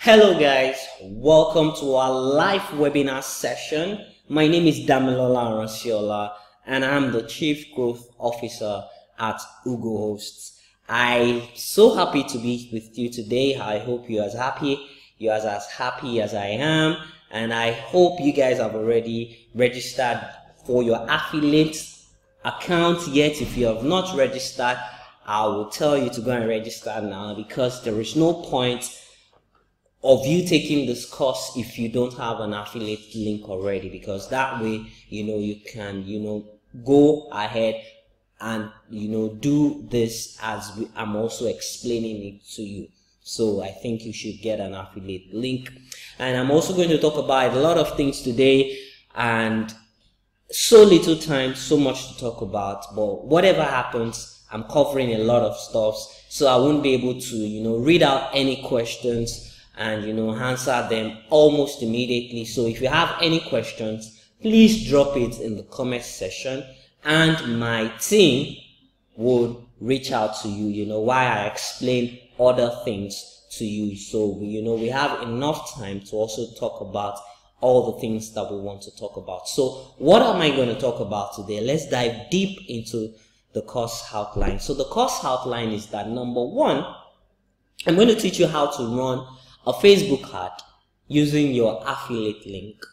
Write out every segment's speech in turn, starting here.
Hello guys, welcome to our live webinar session. My name is Damilola Arasiola and I'm the Chief Growth Officer at Ugo Hosts. I'm so happy to be with you today. I hope you're as happy as I am, and I hope you guys have already registered for your affiliate account yet. If you have not registered, I will tell you to go and register now, because there is no point of you taking this course if you don't have an affiliate link already, because that way you can go ahead and do this as I'm also explaining it to you. So I think you should get an affiliate link, and I'm also going to talk about a lot of things today, and so little time, so much to talk about. But whatever happens, I'm covering a lot of stuff, so I won't be able to read out any questions and answer them almost immediately. So if you have any questions, please drop it in the comment section, and my team would reach out to you while I explain other things to you. So we have enough time to also talk about all the things that we want to talk about. So what am I going to talk about today? Let's dive deep into the course outline. So the course outline is that, number one, I'm going to teach you how to run a Facebook ad using your affiliate link.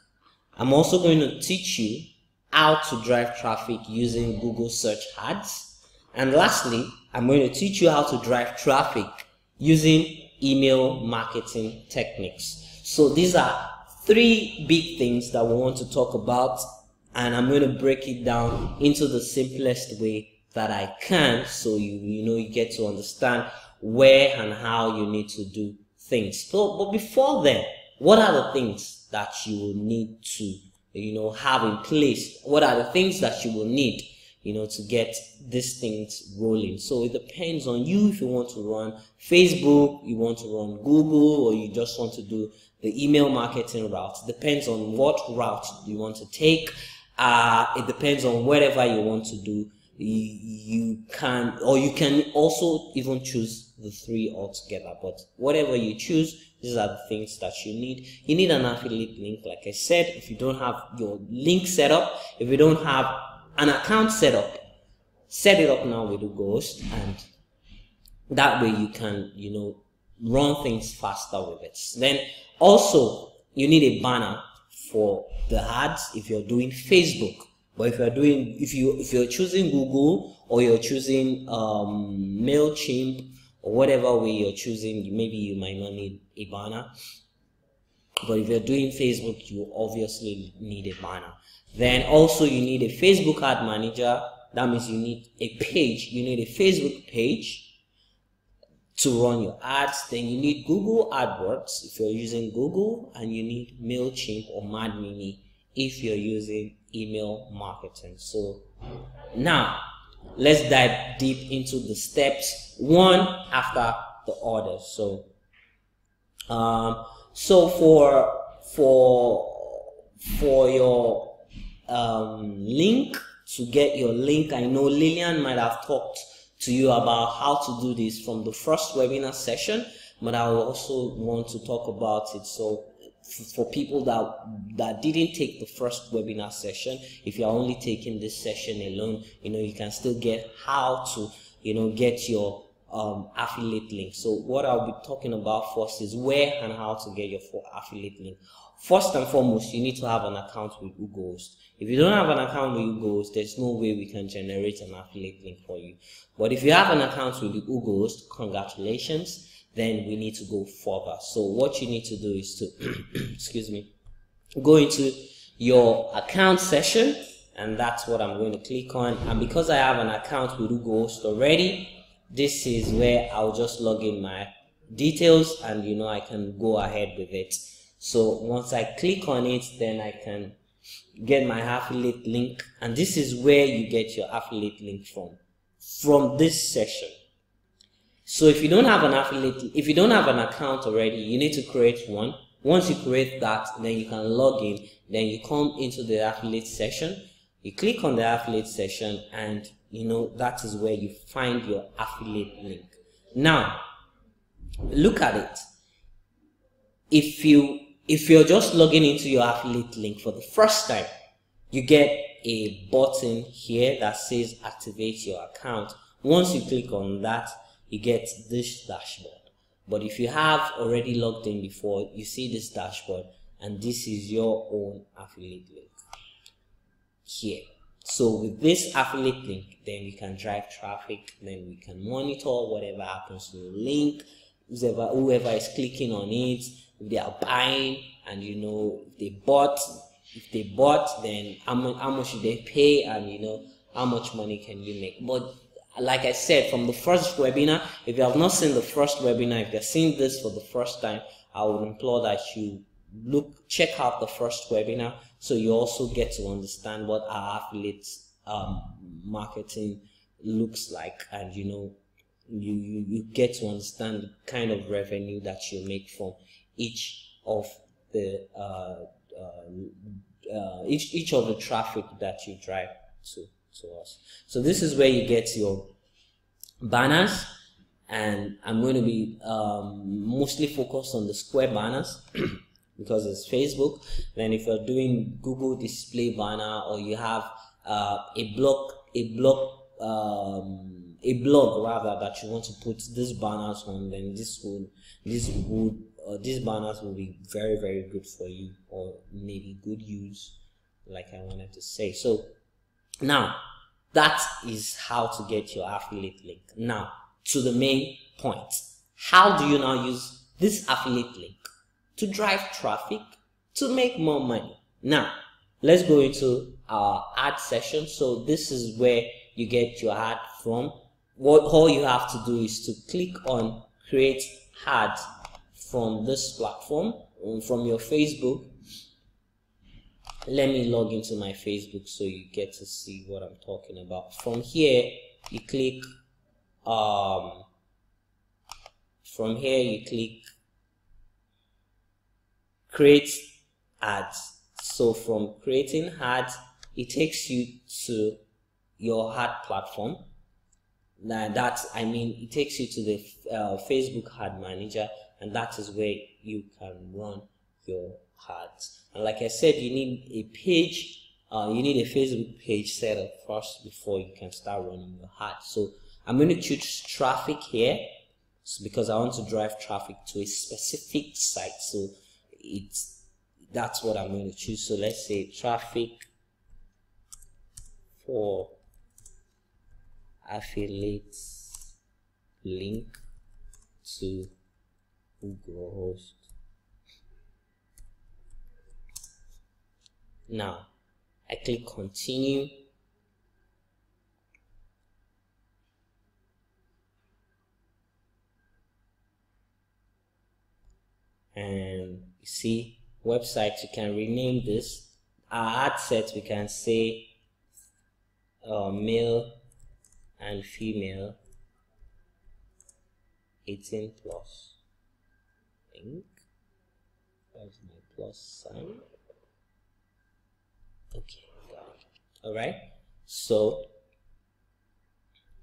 I'm also going to teach you how to drive traffic using Google search ads. And lastly, I'm going to teach you how to drive traffic using email marketing techniques. So these are three big things that we want to talk about, and I'm going to break it down into the simplest way that I can, so you get to understand where and how you need to do things. But before then, what are the things that you will need to have in place? What are the things that you will need to get these things rolling? So it depends on you. If you want to run Facebook, you want to run Google, or you just want to do the email marketing route. It depends on what route you want to take. It depends on whatever you want to do. You can also even choose the three altogether, but whatever you choose, these are the things that you need. You need an affiliate link, like I said. If you don't have your link set up, if you don't have an account set up, set it up now with the Ghost, and that way you can run things faster with it. Then also you need a banner for the ads if you're doing Facebook. But if you're choosing Google, or you're choosing MailChimp, or whatever way you're choosing, maybe you might not need a banner. But if you're doing Facebook, you obviously need a banner. Then also you need a Facebook ad manager. That means you need a page. You need a Facebook page to run your ads. Then you need Google AdWords if you're using Google, and you need MailChimp or MadMini if you're using email marketing. So now let's dive deep into the steps one after the other. So for your link, to get your link, I know Lillian might have talked to you about how to do this from the first webinar session, but I will also want to talk about it. So for people that didn't take the first webinar session, if you're only taking this session alone, you can still get how to get your affiliate link. So what I'll be talking about first is where and how to get your affiliate link. First and foremost, you need to have an account with Ugo Host. If you don't have an account with Ugo Host, there's no way we can generate an affiliate link for you. But if you have an account with Ugo Host, congratulations. Then we need to go further. So what you need to do is to excuse me, go into your account session, and that's what I'm going to click on. And because I have an account with Ugo Host already, this is where I'll just log in my details, and I can go ahead with it. So once I click on it, then I can get my affiliate link, and this is where you get your affiliate link from this session. So if you don't have an account already, you need to create one. Once you create that, then you can log in. Then you come into the affiliate session. You click on the affiliate session, and that is where you find your affiliate link. Now, look at it. if you're just logging into your affiliate link for the first time, you get a button here that says activate your account. Once you click on that, you get this dashboard. But if you have already logged in before, you see this dashboard, and this is your own affiliate link here. So with this affiliate link, then we can drive traffic, then we can monitor whatever happens to the link, whoever is clicking on it, if they are buying, and if they bought, then how much should they pay, and how much money can you make. But like I said, from the first webinar, if you have not seen the first webinar, if you're seeing this for the first time, I would implore that you check out the first webinar, so you also get to understand what our affiliate marketing looks like, and you get to understand the kind of revenue that you make from each of the each of the traffic that you drive to us. So this is where you get your banners, and I'm going to be mostly focused on the square banners because it's Facebook. Then if you're doing Google display banner, or you have a blog rather, that you want to put these banners on, then these banners will be very, very good for you, or maybe good use, like I wanted to say. So now that is how to get your affiliate link. Now to the main point. How do you now use this affiliate link to drive traffic to make more money? Now let's go into our ad session. So this is where you get your ad from. All you have to do is to click on create ad from this platform, from your Facebook. Let me log into my Facebook so you get to see what I'm talking about. From here you click create ads. So from creating ads, it takes you to your ad platform. It takes you to the Facebook ad manager, and that is where you can run your ads. And like I said, you need a page, you need a Facebook page set up first before you can start running your ads. So I'm going to choose traffic here, because I want to drive traffic to a specific site. So that's what I'm going to choose. So let's say traffic for affiliate link to Google host. Now I click continue, and you see website. You can rename this. Our ad set, we can say male and female 18 plus. I think that's my plus sign. Okay, got it. All right, so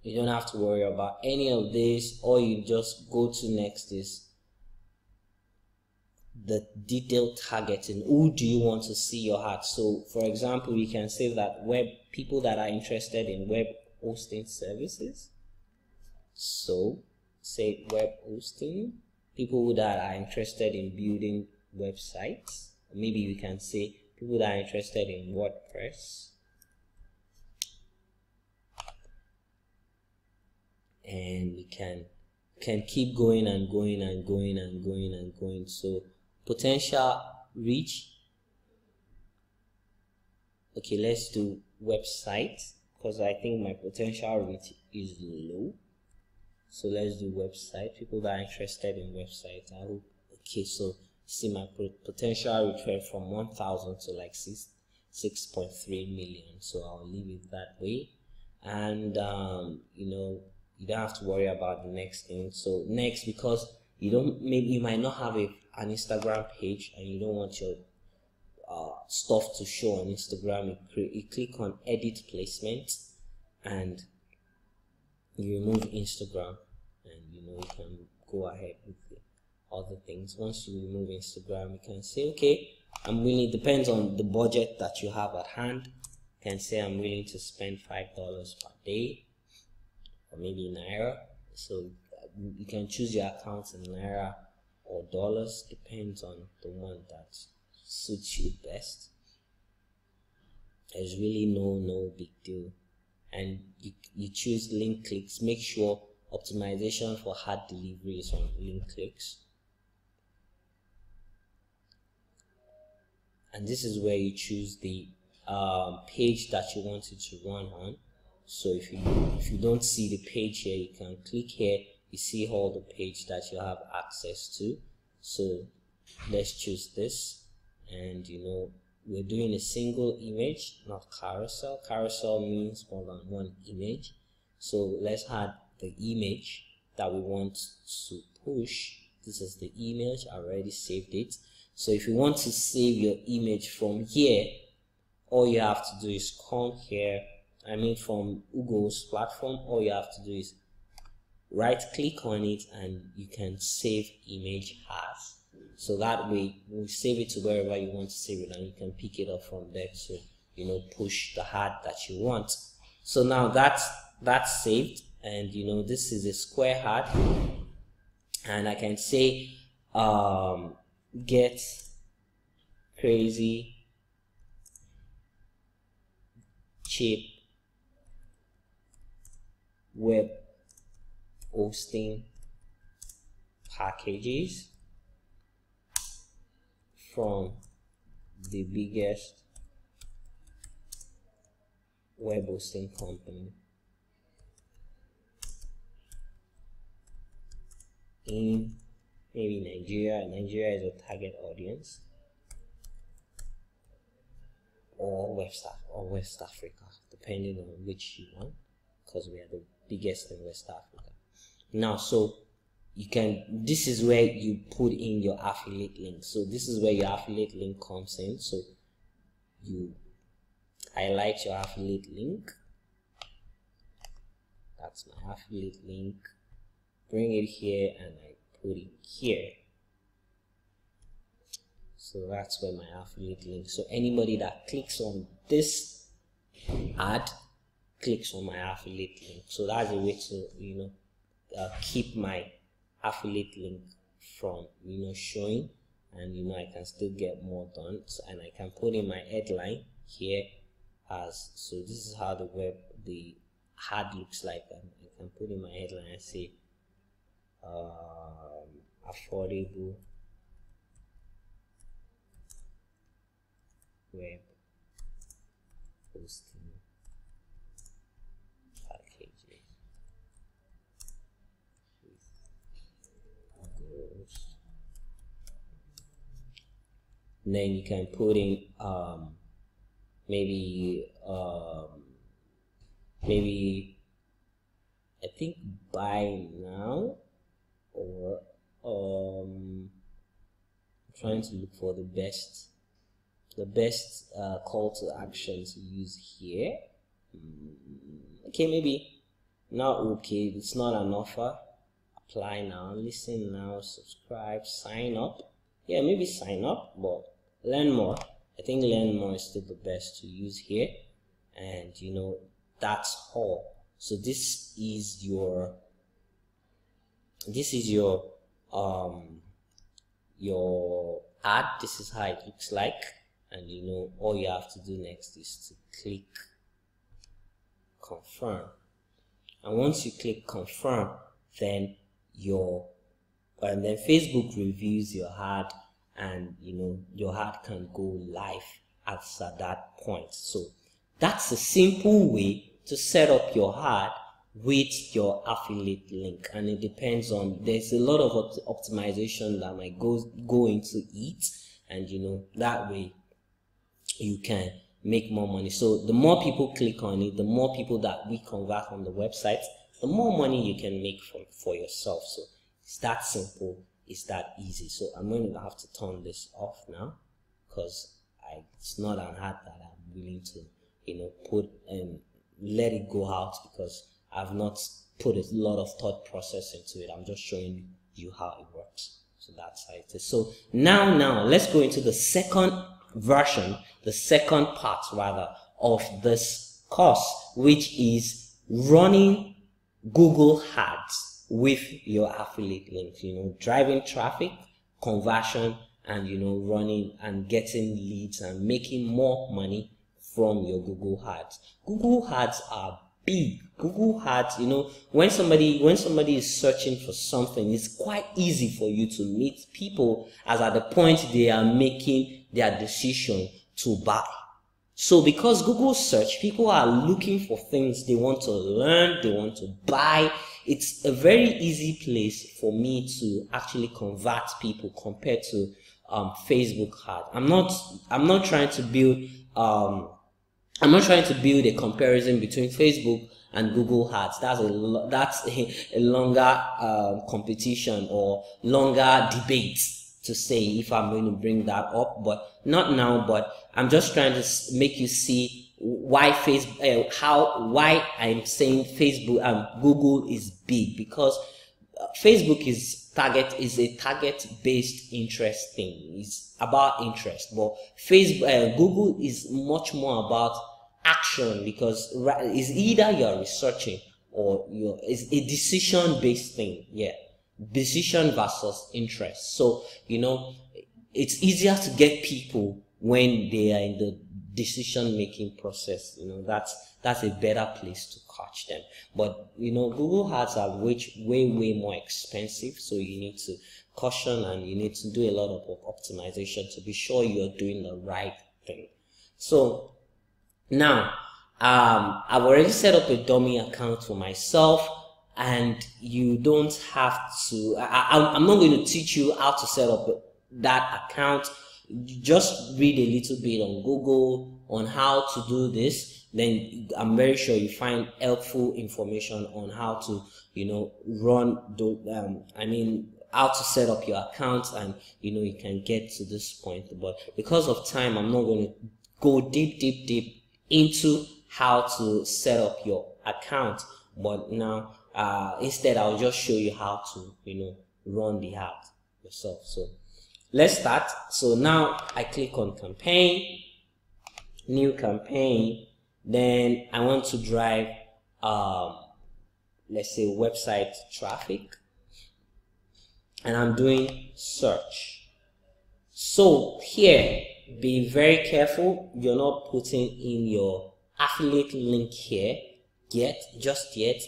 you don't have to worry about any of this. All you just go to next is the detailed targeting. Who do you want to see your ad? So for example, we can say that people that are interested in web hosting services. So say web hosting, people that are interested in building websites. Maybe we can say people that are interested in WordPress, and we can keep going and going and going and going and going. So potential reach. Okay, let's do website, because I think my potential reach is low. So let's do website. People that are interested in websites. Okay, so see my potential reach went from 1,000 to like 6.3 million. So I'll leave it that way. And you don't have to worry about the next thing. So next, because you might not have an Instagram page, and you don't want your stuff to show on Instagram, you click on edit placement, and you remove Instagram, and you can go ahead with other things. Once you remove Instagram, you can say, okay, I'm willing, depends on the budget that you have at hand. You can say I'm willing to spend $5 per day, or maybe Naira. So you can choose your accounts in Naira or dollars, depends on the one that suits you best. There's really no big deal. And you choose link clicks. Make sure optimization for hard delivery is on link clicks. And this is where you choose the page that you want it to run on. So if you don't see the page here, you can click here. You see all the page that you have access to. So let's choose this, and we're doing a single image, not carousel. Carousel means more than one image. So let's add the image that we want to push. This is the image. I already saved it. So if you want to save your image from here, all you have to do is come here. From Ugo's platform, all you have to do is right click on it and you can save image as. So that way we'll save it to wherever you want to save it, and you can pick it up from there to push the ad that you want. So now that's saved, and this is a square ad, and I can say get crazy cheap web hosting packages from the biggest web hosting company in maybe Nigeria. Nigeria is a target audience, or West Africa, depending on which you want, because we are the biggest in West Africa. Now, so this is where you put in your affiliate link. So this is where your affiliate link comes in. So you highlight your affiliate link. That's my affiliate link. Bring it here and I put it here. So that's where my affiliate link. So anybody that clicks on this ad clicks on my affiliate link. So that's a way to keep my affiliate link from showing, and I can still get more done. So, and I can put in my headline here as, so this is how the ad looks like. And I can put in my headline and say affordable web hosting packages with goals. And then you can put in maybe I think buy now, or I'm trying to look for the best call to action to use here. Okay, maybe not okay, it's not an offer. Apply now, listen now, subscribe, sign up. Yeah, maybe sign up, but learn more. I think learn more is still the best to use here. And that's all. So this is your ad. This is how it looks like. And all you have to do next is to click confirm. And once you click confirm, then Facebook reviews your ad, and your ad can go live at that point. So that's a simple way to set up your ad with your affiliate link, and it depends on, there's a lot of optimization that might go into it, and that way you can make more money. So the more people click on it, the more people that we convert on the website, the more money you can make for yourself. So it's that simple, it's that easy. So I'm going to have to turn this off now, because it's not an ad that I'm willing to put and let it go out, because I've not put a lot of thought process into it. I'm just showing you how it works. So that's how it is. So now let's go into the second version, the second part rather of this course, which is running Google Ads with your affiliate links, driving traffic, conversion, and running and getting leads and making more money from your Google Ads. Google Ads are big. Google Ads, when somebody is searching for something, it's quite easy for you to meet people as at the point they are making their decision to buy. So because Google search, people are looking for things they want to learn, they want to buy. It's a very easy place for me to actually convert people compared to Facebook ad. I'm not trying to build a comparison between Facebook and Google Ads. That's a longer competition or longer debate to say if I'm going to bring that up, but not now. But I'm just trying to make you see why why I'm saying Facebook and Google is big, because Facebook is a target-based interest thing. It's about interest, but Google is much more about action, because it's either you're researching or it's a decision-based thing. Yeah, decision versus interest. So it's easier to get people when they are in the decision-making process. That's a better place to catch them. But Google Ads are way more expensive, so you need to caution and you need to do a lot of optimization to be sure you're doing the right thing. So now I've already set up a dummy account for myself, and you don't have to. I'm not going to teach you how to set up that account. You just read a little bit on Google on how to do this. Then I'm very sure you find helpful information on how to, how to set up your account, and you can get to this point. But because of time, I'm not going to go deep into how to set up your account. But now, instead, I'll just show you how to, run the ad yourself. So let's start. So now I click on campaign, new campaign. Then I want to drive, let's say, website traffic, and I'm doing search. So here, be very careful. You're not putting in your affiliate link here just yet.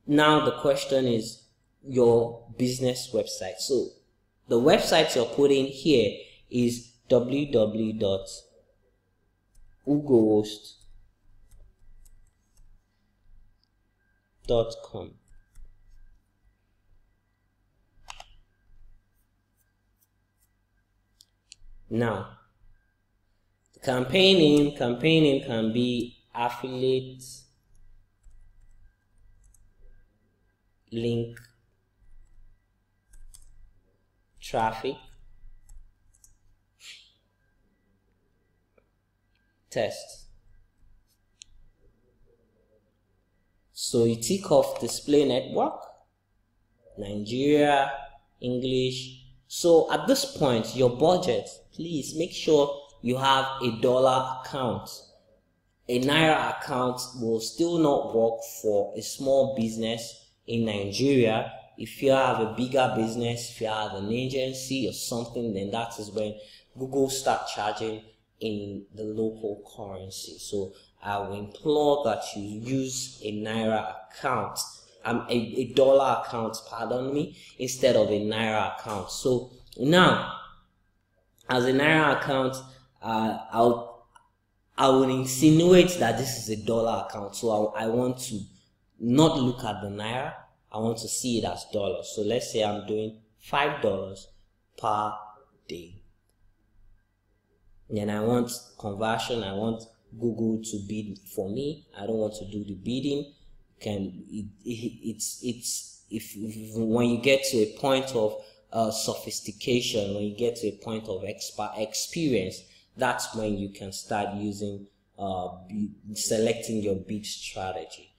Now the question is your business website. So the website you're putting here is www.ugohost.com. Now, the campaign name can be affiliate link traffic test. So you tick off display network, Nigeria, English. So at this point, your budget, please make sure you have $1 account. A Naira account will still not work for a small business in Nigeria. If you have a bigger business, if you have an agency or something, then that is when Google start charging in the local currency. So I will implore that you use a Naira account, a dollar account, pardon me, instead of a Naira account. So now, as a Naira account, I will insinuate that this is a dollar account. So I want to not look at the Naira. I want to see it as dollars. So let's say I'm doing $5 per day. Then I want conversion. I want Google to bid for me. I don't want to do the bidding. When you get to a point of sophistication, when you get to a point of experience, that's when you can start using selecting your bid strategy.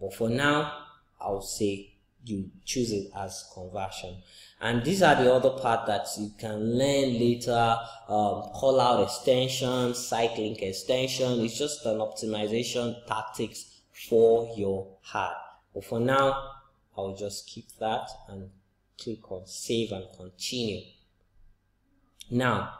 But for now, I'll say you choose it as conversion. And these are the other part that you can learn later. Call out extension, site link extension. It's just an optimization tactics for your ad. But for now, I'll just keep that and click on save and continue. Now,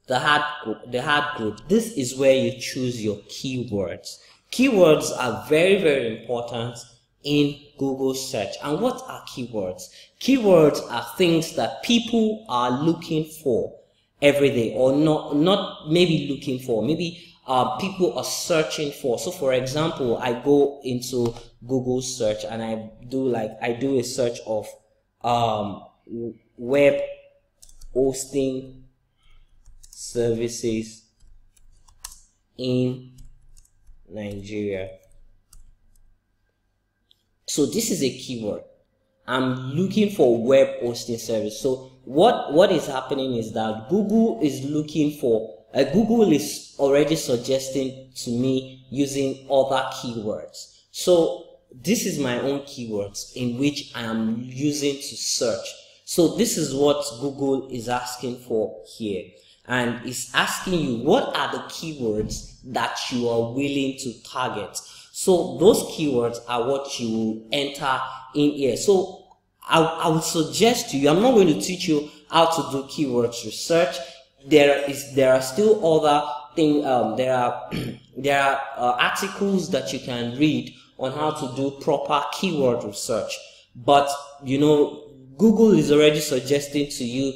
the ad group. This is where you choose your keywords. Keywords are very, very important in Google search. And what are keywords? Keywords are things that people are looking for every day, or not maybe looking for, maybe people are searching for. So for example, I go into Google search and I do a search of web hosting services in Nigeria. So this is a keyword. I'm looking for web hosting service. So what is happening is that Google is looking for Google is already suggesting to me using other keywords. So this is my own keywords in which I am using to search. So this is what Google is asking for here. And it's asking you, what are the keywords that you are willing to target? So those keywords are what you will enter in here. So I would suggest to you, I'm not going to teach you how to do keywords research. There are still other things. There are articles that you can read on how to do proper keyword research. But you know, Google is already suggesting to you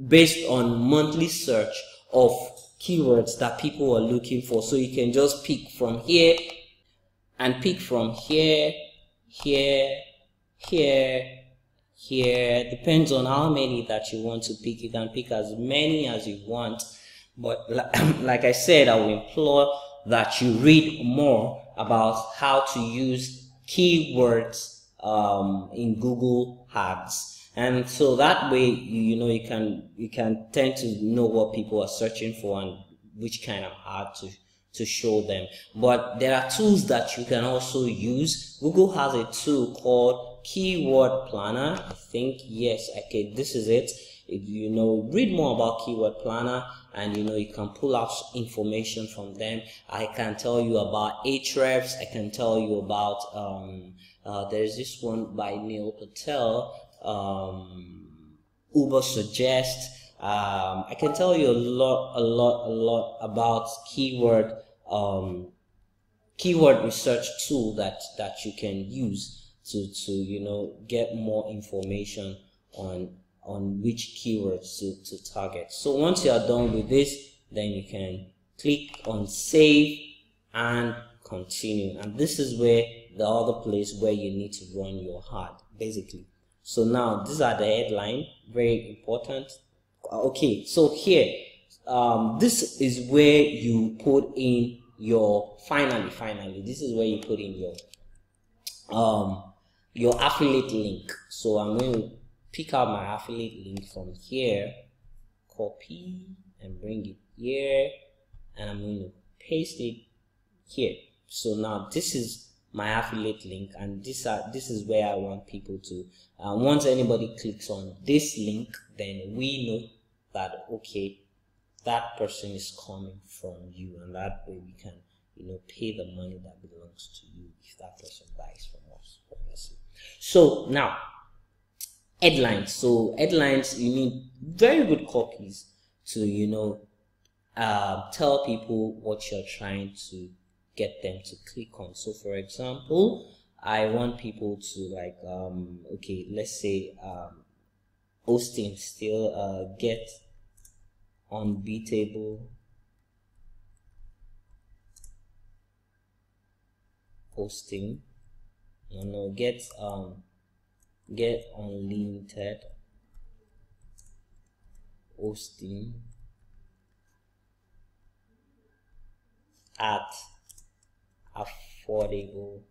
based on monthly search of keywords that people are looking for. So you can just pick from here and pick from here, here, depends on how many that you want to pick. You can pick as many as you want, but like I said, I will implore that you read more about how to use keywords in Google Ads. And so that way, you can tend to know what people are searching for and which kind of ad to show them. But there are tools that you can also use. Google has a tool called Keyword Planner. I think, yes, okay, this is it. Read more about Keyword Planner, and you can pull out information from them. I can tell you about Ahrefs. I can tell you about there's this one by Neil Patel, Uber Suggest. I can tell you a lot about keyword research tool that you can use to get more information on which keywords to target. So once you are done with this, then you can click on save and continue. And this is where the other place where you need to run your ad, basically. So now these are the headline, very important. Okay, so here, this is where you put in your finally this is where you put in your affiliate link. So I'm going to pick out my affiliate link from here, copy and bring it here, and I'm going to paste it here. So now this is my affiliate link, and this is where I want people to once anybody clicks on this link, then we know that okay, that person is coming from you, and that way we can pay the money that belongs to you if that person buys from us, obviously. So now headlines. So headlines, you need very good copies to tell people what you're trying to get them to click on. So for example, I want people to okay, let's say hosting still get unbeatable hosting, get unlimited hosting at affordable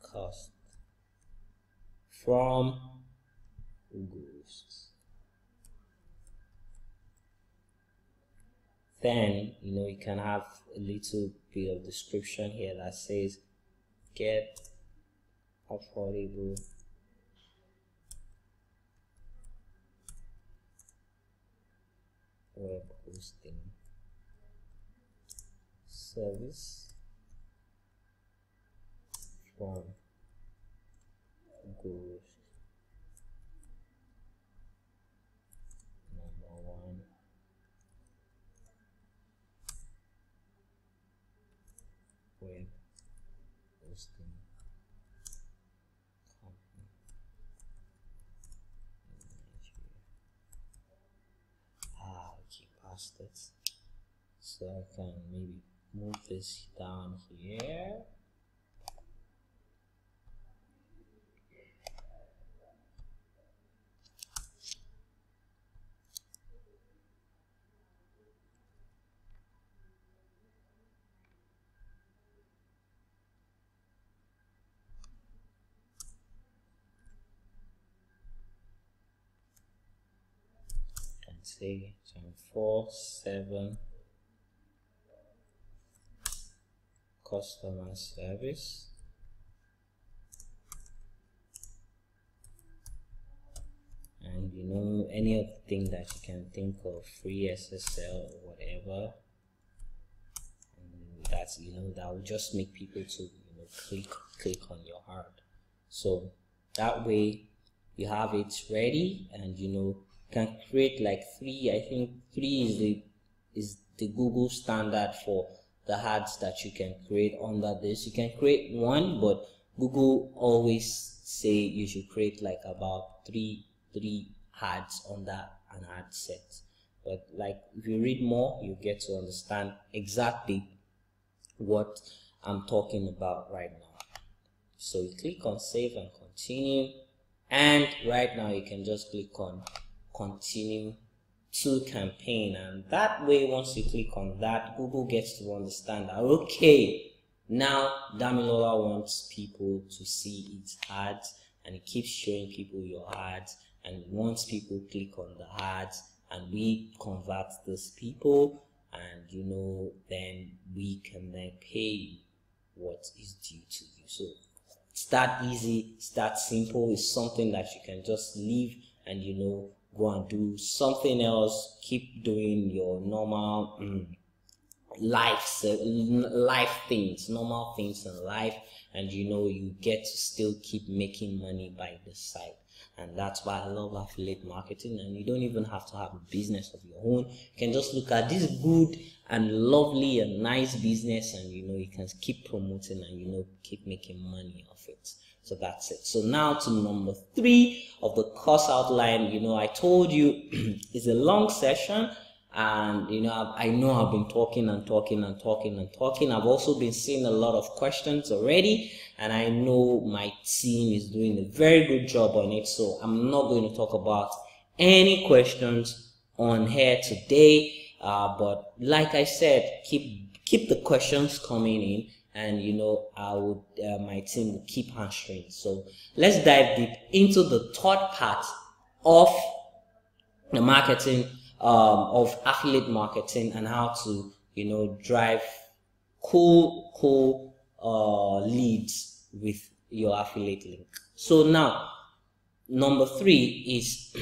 cost from Google. Then you can have a little bit of description here that says get affordable web hosting service from Google. Number one web hosting company in Nigeria. Okay, past it. So I can maybe move this down here. And say 24/7 customer service. And any of the thing that you can think of, free SSL or whatever, and that's that will just make people to click on your ad. So that way you have it ready, and can create like three. I think three is the Google standard for the ads that you can create under this. You can create one, but Google always say you should create like about three ads under an ad set. But like if you read more, you get to understand exactly what I'm talking about right now. So you click on save and continue, and right now you can just click on continue to campaign, and that way once you click on that, Google gets to understand that okay, now Damilola wants people to see its ads, and it keeps showing people your ads, and once people click on the ads and we convert those people, and then we can then pay you what is due to you. So it's that easy, it's that simple. It's something that you can just leave and go and do something else, keep doing your normal life things, normal things in life, and you get to still keep making money by the side. And that's why I love affiliate marketing. And you don't even have to have a business of your own. You can just look at this good and lovely and nice business, and you can keep promoting and keep making money off it. So that's it. So now to number 3 of the course outline. I told you it's a long session, and I know I've been talking and talking and talking and talking. I've also been seeing a lot of questions already, and I know my team is doing a very good job on it. So I'm not going to talk about any questions on here today, but like I said, keep the questions coming in, and I would my team will keep answering. So let's dive deep into the third part of the marketing of affiliate marketing, and how to drive cool leads with your affiliate link. So now number 3 is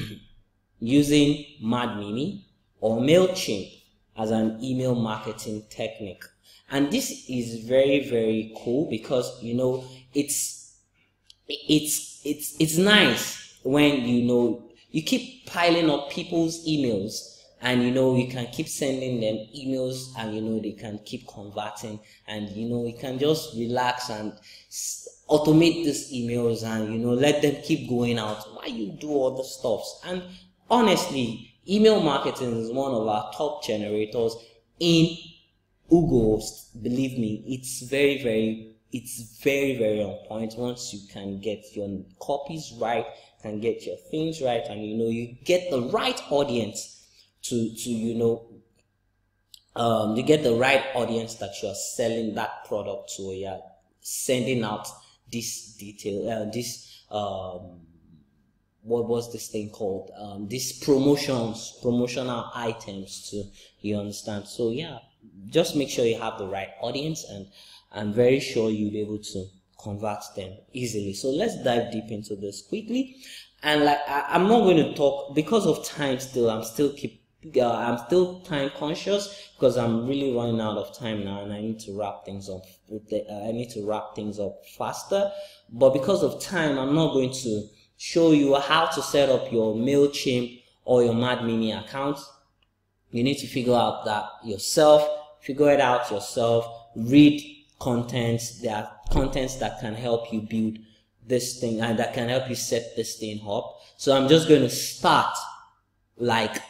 using MadMimi or MailChimp as an email marketing technique. And this is very, very cool because it's nice when you keep piling up people's emails, and you can keep sending them emails, and they can keep converting, and you can just relax and automate these emails, and let them keep going out while you do all the stuffs. And honestly, email marketing is one of our top generators in Ugo. Believe me, it's very, very on point. Once you can get your copies right, can get your things right, and you get the right audience you get the right audience that you're selling that product to, or you're sending out this detail, what was this thing called, these promotional items to, you understand. So yeah, just make sure you have the right audience, and I'm very sure you'll be able to convert them easily. So let's dive deep into this quickly. And like I'm not going to talk because of time. Still, I'm still time conscious because I'm really running out of time now, and I need to wrap things up. I need to wrap things up faster. But because of time, I'm not going to show you how to set up your MailChimp or your MadMimi account. You need to figure out that yourself. Figure it out yourself. Read contents. There are contents that can help you build this thing and that can help you set this thing up. So I'm just going to start like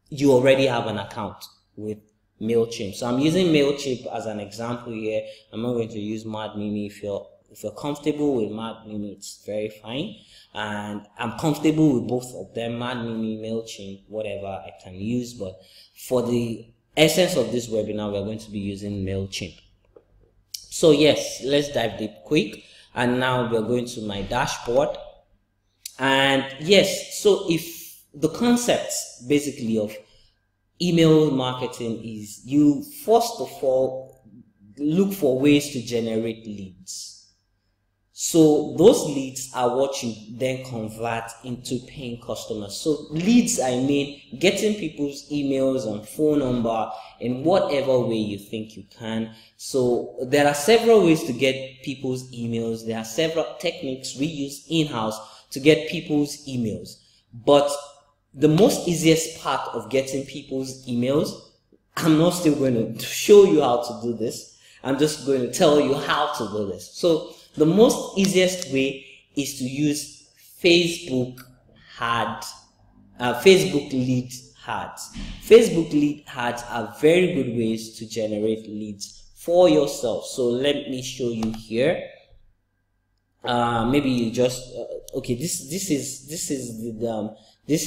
you already have an account with MailChimp. So I'm using MailChimp as an example here. I'm not going to use MadMimi. If you're comfortable with MadMimi, it's very fine. And I'm comfortable with both of them, MadMimi, MailChimp, whatever I can use. But for the essence of this webinar, we're going to be using MailChimp. So yes, let's dive deep quick. And now we're going to my dashboard. And yes, so if the concept basically of email marketing is you first of all look for ways to generate leads. So those leads are what you then convert into paying customers. So leads, I mean getting people's emails and phone number in whatever way you think you can. So there are several ways to get people's emails. There are several techniques we use in-house to get people's emails. But the most easiest part of getting people's emails, I'm not still going to show you how to do this. I'm just going to tell you how to do this. So the most easiest way is to use Facebook lead ads. Facebook lead ads are very good ways to generate leads for yourself. So let me show you here. Maybe you just okay. This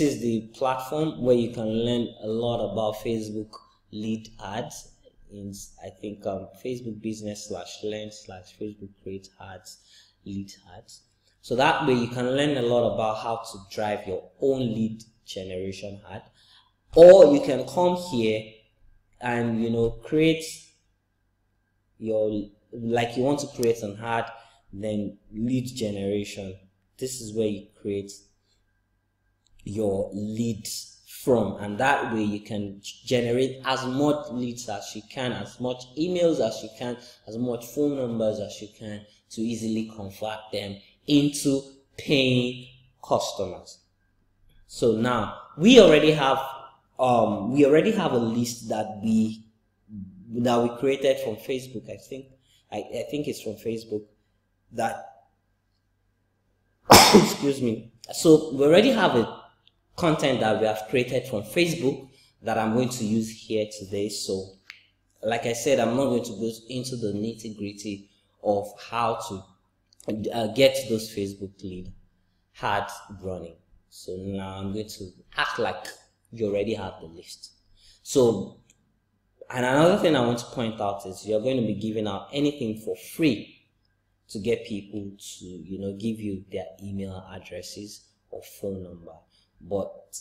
is the platform where you can learn a lot about Facebook lead ads. I think Facebook business/learn/Facebook create ads, lead ads. So that way you can learn a lot about how to drive your own lead generation ad, or you can come here and create your, like you want to create an ad, then lead generation. This is where you create your leads from, and that way you can generate as much leads as you can, as much emails as you can, as much phone numbers as you can, to easily convert them into paying customers. So now we already have a list that we created from Facebook. I think it's from Facebook that excuse me. So we already have a content that we have created from Facebook that I'm going to use here today. So like I said, I'm not going to go into the nitty-gritty of how to get those Facebook lead ads running. So now I'm going to act like you already have the list. So, and another thing I want to point out is you're going to be giving out anything for free to get people to give you their email addresses or phone number. But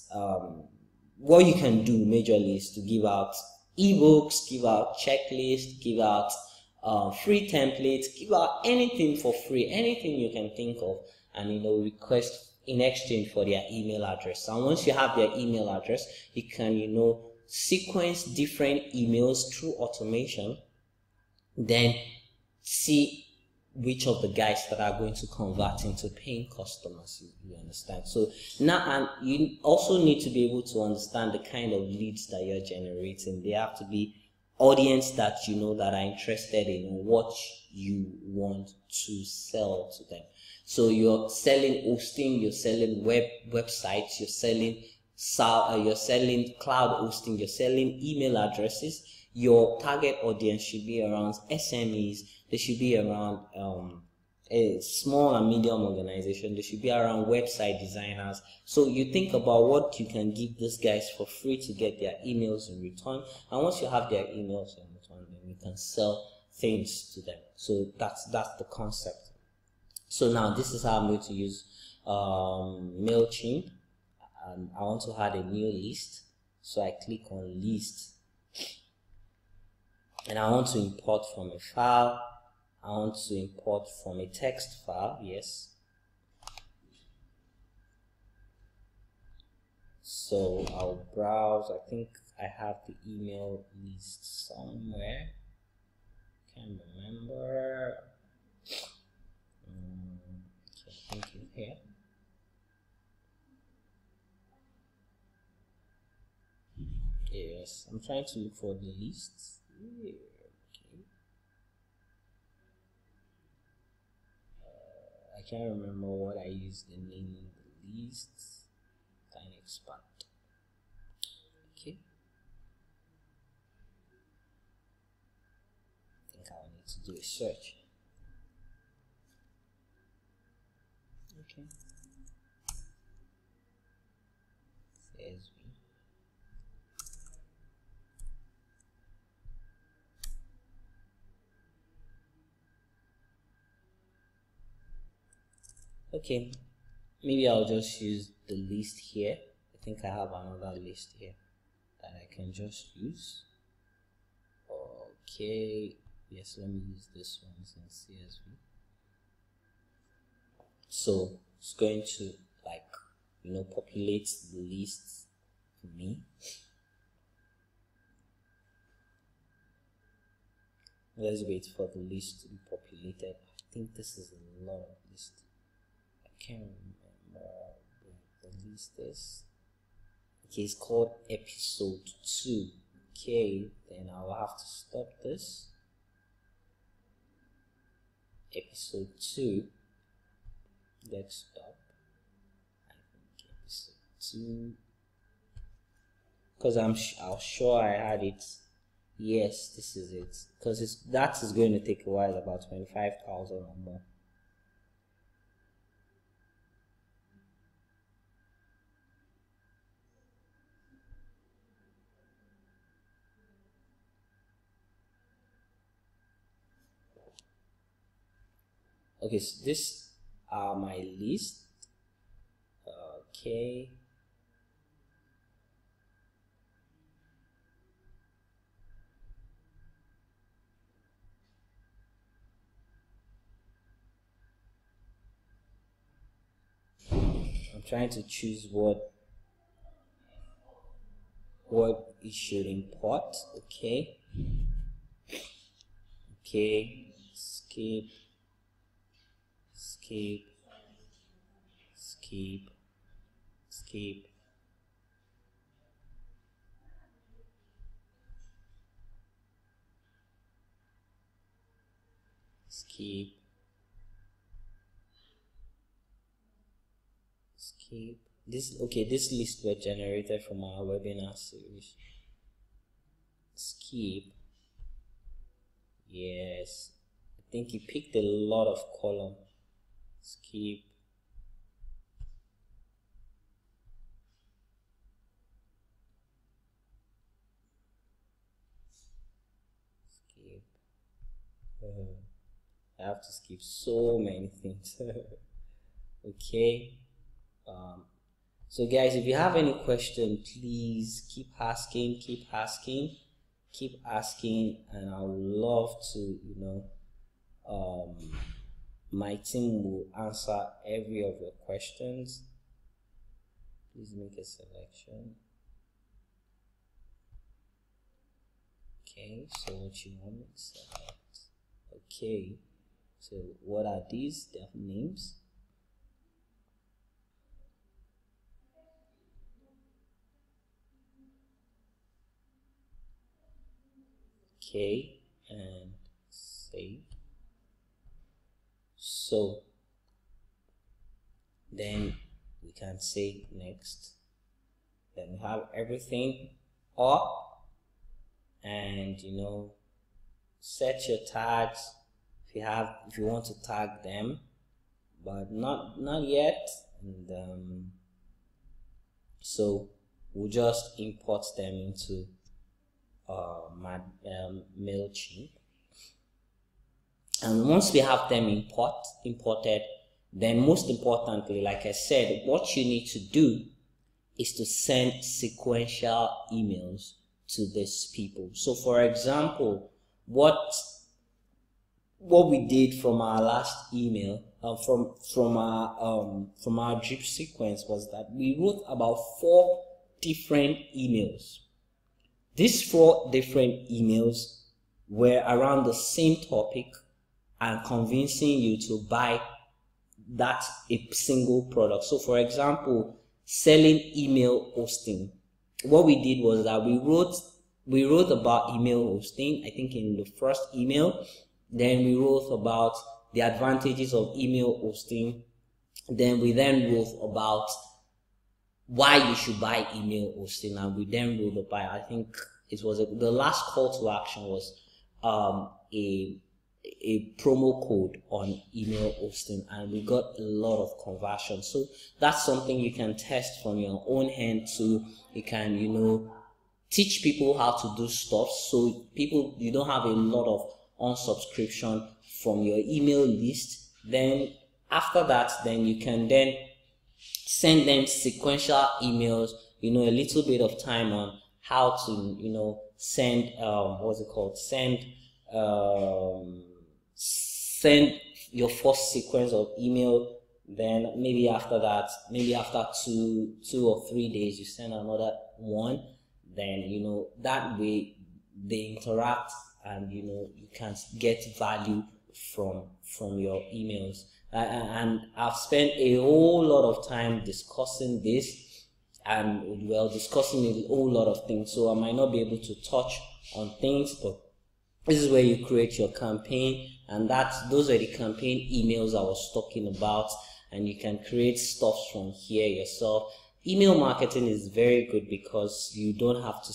what you can do majorly is to give out ebooks, give out checklists, give out free templates, give out anything for free, anything you can think of, and request in exchange for their email address. And once you have their email address, you can sequence different emails through automation, then see which of the guys that are going to convert into paying customers. You understand? So now, and you also need to be able to understand the kind of leads that you're generating. They have to be audience that that are interested in what you want to sell to them. So you're selling hosting, you're selling websites, you're selling cloud hosting, you're selling email addresses. Your target audience should be around SMEs. They should be around a small and medium organization. They should be around website designers. So you think about what you can give these guys for free to get their emails in return. And once you have their emails in return, then you can sell things to them. So that's the concept. So now this is how I'm going to use MailChimp. I want to add a new list. So I click on list. And I want to import from a file. I want to import from a text file. Yes. So I'll browse. I think I have the email list somewhere. Can't remember. Okay, I think it's here. Yes, I'm trying to look for the lists. Yeah, okay. I can't remember what I used in naming the lists. Can expand. Okay. I think I'll need to do a search. Okay. CSV. Okay, maybe I'll just use the list here. I think I have another list here that I can just use. Okay, yes, let me use this one in CSV. So it's going to, like, populate the list for me. Let's wait for the list to be populated. I think this is a lot of list. I can't remember where the list is. Okay, it's called episode 2. Okay, then I'll have to stop this. Episode 2. Let's stop. I think episode 2. Because I'm sure I had it. Yes, this is it. Because that is going to take a while, about 25,000 or more. Okay, so this are my list. Okay. I'm trying to choose what it should import. Okay. Okay. Skip. Skip. Skip. Skip. Skip. Skip. This list were generated from our webinar series. Skip. Yes. I think he picked a lot of column. Skip. Skip. I have to skip so many things. Okay. So guys, if you have any question, please keep asking, and I would love to, my team will answer every of your questions. Please make a selection. Okay, so what you want me to select? Okay, so what are these? They have names. Okay, and save. So then we can say next. Then we have everything up, and set your tags if you want to tag them, but not yet. And so we'll just import them into my MailChimp. And once we have them imported, then most importantly, like I said, what you need to do is to send sequential emails to these people. So for example, what what we did from our last email, from our drip sequence, was that we wrote about 4 different emails. These 4 different emails were around the same topic and convincing you to buy that a single product. So for example, selling email hosting. What we did was that we wrote about email hosting, I think in the first email. Then we wrote about the advantages of email hosting. Then we wrote about why you should buy email hosting, and we then wrote about, I think it was the last call to action was a promo code on email hosting, and we got a lot of conversion. So that's something you can test from your own hand too. You can, teach people how to do stuff, so you don't have a lot of unsubscription from your email list. Then after that, then you can then send them sequential emails, a little bit of time on how to, send, send your first sequence of email. Then maybe after that, maybe after two or 3 days, you send another one. Then, that way they interact, and, you can get value from your emails. And I've spent a whole lot of time discussing this, and discussing a whole lot of things. So I might not be able to touch on things, but this is where you create your campaign, and those are the campaign emails I was talking about, and you can create stuff from here yourself. Email marketing is very good because you don't have to,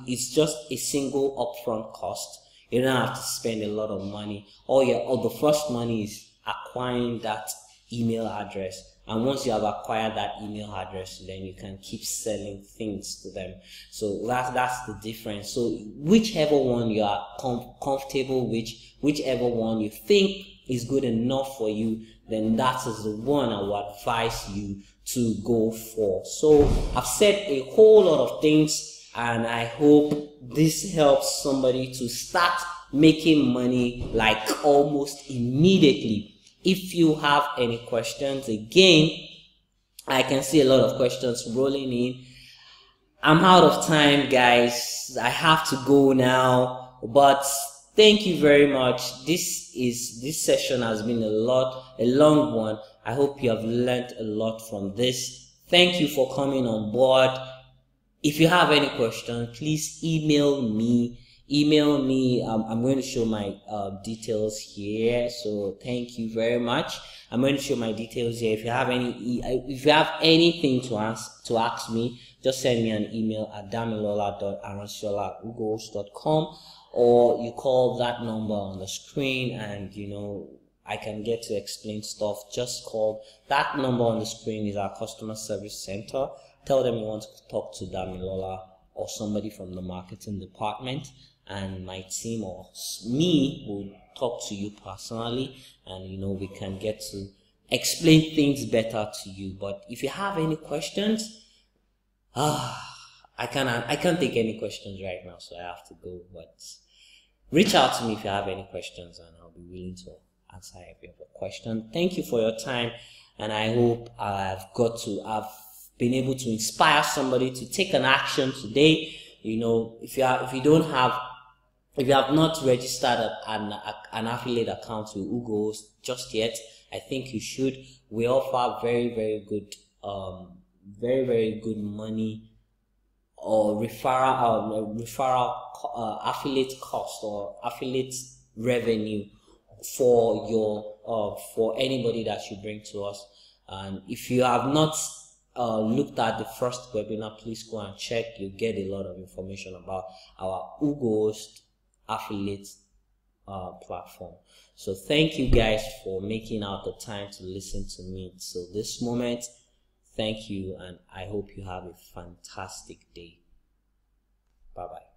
it's just a single upfront cost. You don't have to spend a lot of money. All the first money is acquiring that email address. And once you have acquired that email address, then you can keep selling things to them. So that's the difference. So whichever one you are comfortable with, whichever one you think is good enough for you, then that is the one I would advise you to go for. So I've said a whole lot of things, and I hope this helps somebody to start making money like almost immediately. If you have any questions, again, I can see a lot of questions rolling in. I'm out of time, guys. I have to go now, but thank you very much. This session has been a long one. I hope you have learned a lot from this. Thank you for coming on board. If you have any questions, please email me. I'm going to show my details here. So thank you very much. I'm going to show my details here. If you have anything to ask me, just send me an email at damilola.aransiola@ugos.com, or you call that number on the screen, and I can get to explain stuff. Just call that number on the screen. Is our customer service center. Tell them you want to talk to Damilola or somebody from the marketing department, and my team or me will talk to you personally, and we can get to explain things better to you. But if you have any questions, I can't take any questions right now, so I have to go. But reach out to me if you have any questions, and I'll be willing to answer every other question. Thank you for your time, and I hope I've been able to inspire somebody to take an action today. If you have not registered an affiliate account with Ugos just yet, I think you should. We offer very, very good money or referral affiliate cost or affiliate revenue for anybody that you bring to us. And if you have not looked at the first webinar, please go and check. You get a lot of information about our Ugos affiliate platform. So thank you guys for making out the time to listen to me till this moment. Thank you, and I hope you have a fantastic day. Bye bye.